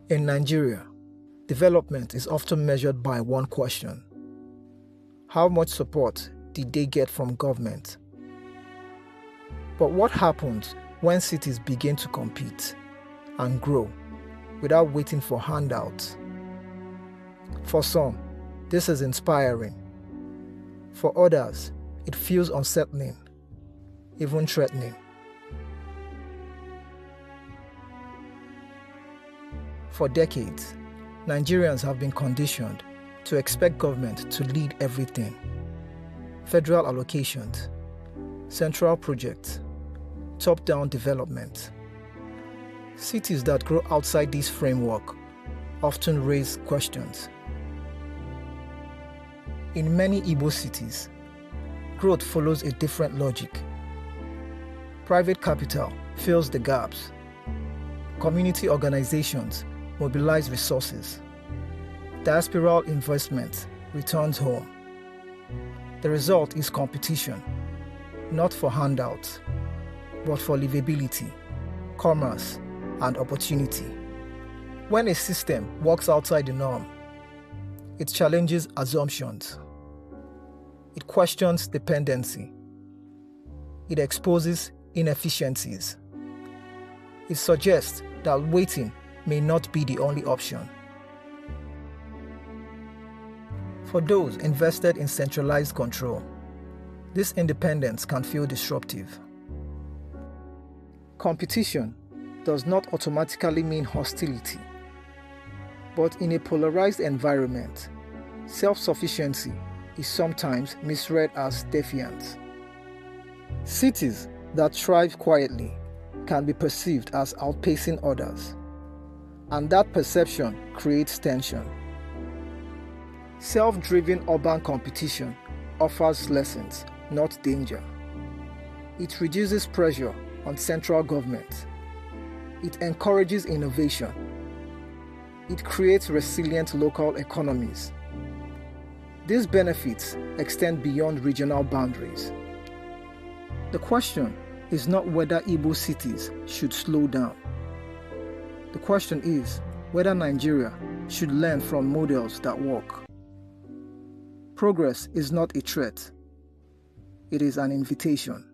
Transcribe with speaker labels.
Speaker 1: In Nigeria, development is often measured by one question: how much support did they get from government? But what happens when cities begin to compete and grow without waiting for handouts? For some, this is inspiring. For others, it feels unsettling, even threatening. For decades, Nigerians have been conditioned to expect government to lead everything. Federal allocations, central projects, top-down development. Cities that grow outside this framework often raise questions. In many Igbo cities, growth follows a different logic. Private capital fills the gaps. Community organizations mobilize resources. Diasporal investment returns home. The result is competition, not for handouts, but for livability, commerce, and opportunity. When a system walks outside the norm, it challenges assumptions. It questions dependency. It exposes inefficiencies. It suggests that waiting may not be the only option. For those invested in centralized control, this independence can feel disruptive. Competition does not automatically mean hostility, but in a polarized environment, self-sufficiency is sometimes misread as defiance. Cities that thrive quietly can be perceived as outpacing others, and that perception creates tension. Self-driven urban competition offers lessons, not danger. It reduces pressure on central government. It encourages innovation. It creates resilient local economies. These benefits extend beyond regional boundaries. The question is not whether Igbo cities should slow down. The question is whether Nigeria should learn from models that work. Progress is not a threat. It is an invitation.